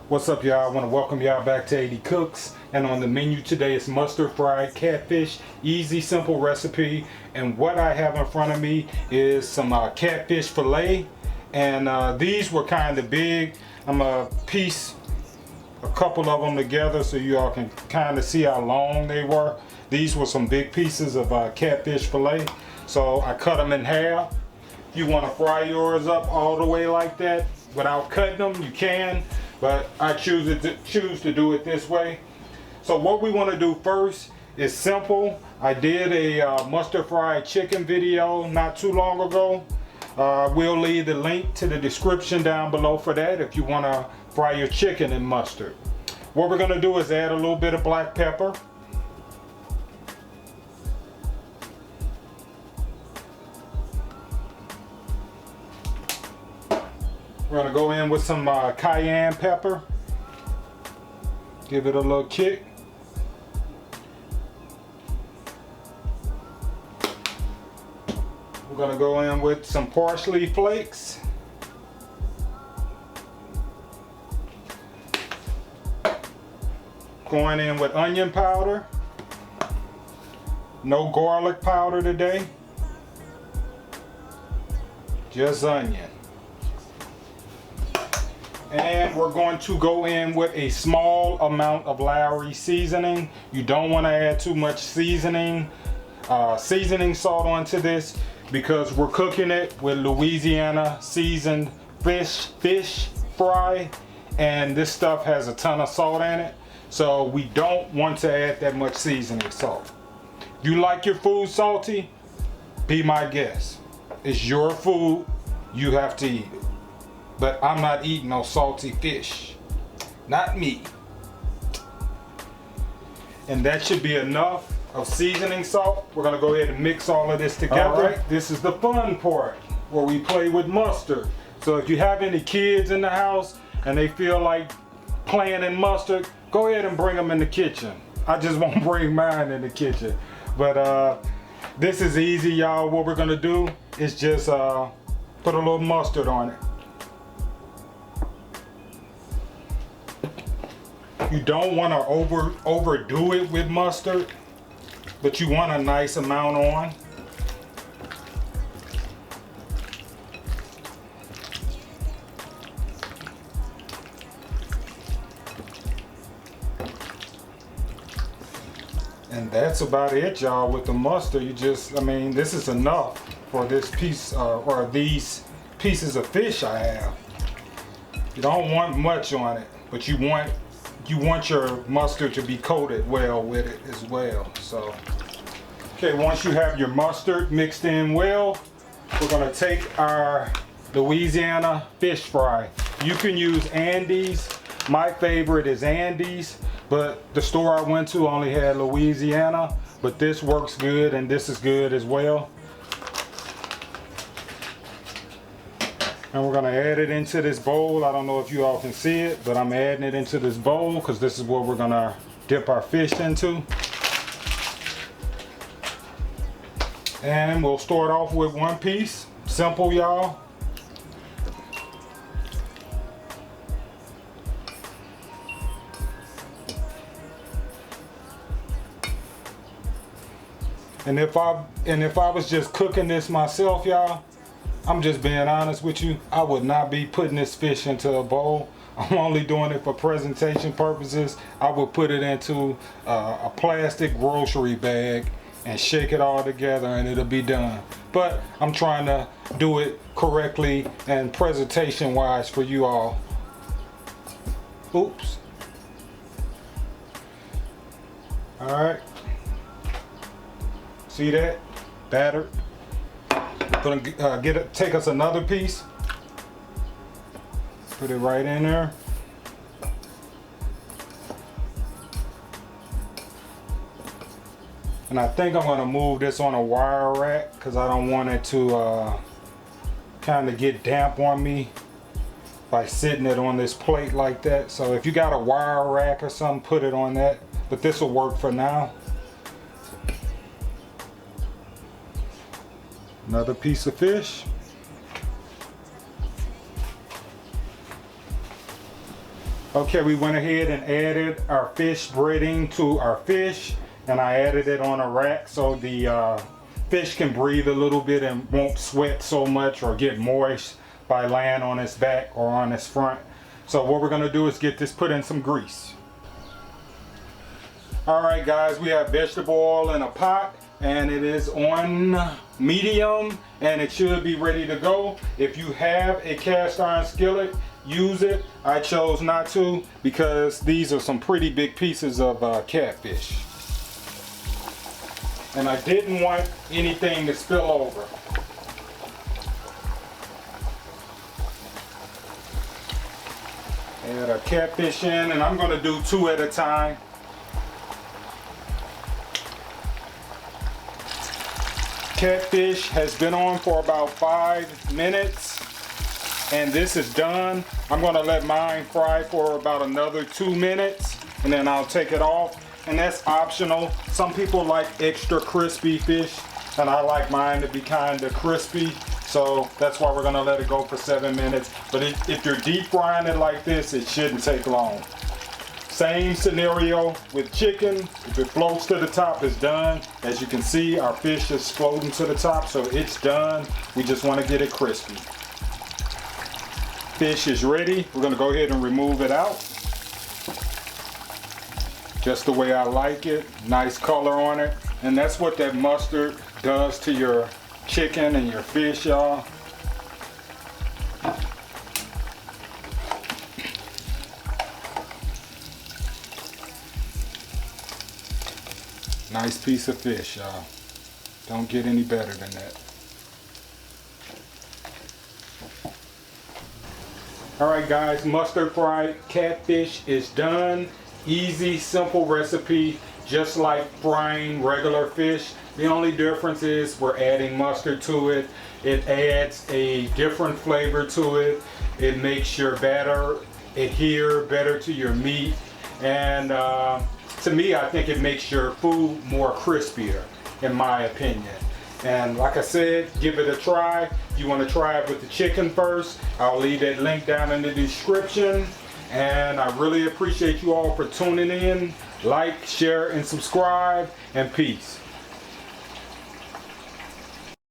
What's up, y'all? I want to welcome y'all back to 80 Cooks, and on the menu today is mustard fried catfish. Easy, simple recipe. And what I have in front of me is some catfish fillet, and these were kind of big. I'm gonna piece a couple of them together so you all can kind of see how long they were. These were some big pieces of catfish fillet, so I cut them in half. You want to fry yours up all the way like that without cutting them, you can, but I choose to do it this way. So what we want to do first is simple. I did a mustard fried chicken video not too long ago. We'll leave the link to the description down below for that if you want to fry your chicken in mustard. What we're going to do is add a little bit of black pepper. We're going to go in with some cayenne pepper. Give it a little kick. We're going to go in with some parsley flakes. Going in with onion powder. No garlic powder today. Just onion. And we're going to go in with a small amount of Lowry seasoning. You don't want to add too much seasoning salt onto this because we're cooking it with Louisiana seasoned fish fry, and this stuff has a ton of salt in it, so we don't want to add that much seasoning salt. If you like your food salty, be my guest. It's your food, you have to eat it. But I'm not eating no salty fish. Not me. And that should be enough of seasoning salt. We're gonna go ahead and mix all of this together. All right, this is the fun part where we play with mustard. So if you have any kids in the house and they feel like playing in mustard, go ahead and bring them in the kitchen. I just won't bring mine in the kitchen. But this is easy, y'all. What we're gonna do is just put a little mustard on it. You don't want to overdo it with mustard, but you want a nice amount on. And that's about it, y'all, with the mustard. This is enough for this piece, or these pieces of fish I have. You don't want much on it, but you want your mustard to be coated well with it as well. So, okay, once you have your mustard mixed in well, we're gonna take our Louisiana fish fry. You can use Andes. My favorite is Andes, but the store I went to only had Louisiana, but this works good and this is good as well. And we're gonna add it into this bowl. I don't know if you all can see it, but I'm adding it into this bowl because this is what we're gonna dip our fish into. And we'll start off with one piece. Simple, y'all. And if I was just cooking this myself, y'all, I'm just being honest with you, I would not be putting this fish into a bowl. I'm only doing it for presentation purposes. I would put it into a plastic grocery bag and shake it all together and it'll be done. But I'm trying to do it correctly and presentation wise for you all. Oops. All right. See that? Battered. Gonna take us another piece, put it right in there, and I think I'm going to move this on a wire rack because I don't want it to kind of get damp on me by sitting it on this plate like that. So if you got a wire rack or something, put it on that, but this will work for now. Another piece of fish. Okay, we went ahead and added our fish breading to our fish, and I added it on a rack so the fish can breathe a little bit and won't sweat so much or get moist by laying on its back or on its front. So what we're gonna do is get this put in some grease. All right guys, we have vegetable oil in a pot and it is on medium and it should be ready to go. If you have a cast iron skillet, use it. I chose not to because these are some pretty big pieces of catfish. And I didn't want anything to spill over. Add our catfish in, and I'm going to do 2 at a time. Catfish has been on for about 5 minutes. And this is done. I'm gonna let mine fry for about another 2 minutes and then I'll take it off. And that's optional. Some people like extra crispy fish and I like mine to be kind of crispy. So that's why we're gonna let it go for 7 minutes. But if you're deep frying it like this, it shouldn't take long. Same scenario with chicken. If it floats to the top, it's done. As you can see, our fish is floating to the top, so it's done. We just wanna get it crispy. Fish is ready. We're gonna go ahead and remove it out. Just the way I like it. Nice color on it. And that's what that mustard does to your chicken and your fish, y'all. Nice piece of fish, y'all. Don't get any better than that. Alright guys, mustard fried catfish is done. Easy, simple recipe, just like frying regular fish. The only difference is we're adding mustard to it. It adds a different flavor to it. It makes your batter adhere better to your meat. And to me, I think it makes your food more crispier, in my opinion. And like I said, give it a try. If you want to try it with the chicken first, I'll leave that link down in the description. And I really appreciate you all for tuning in. Like, share, and subscribe, and peace.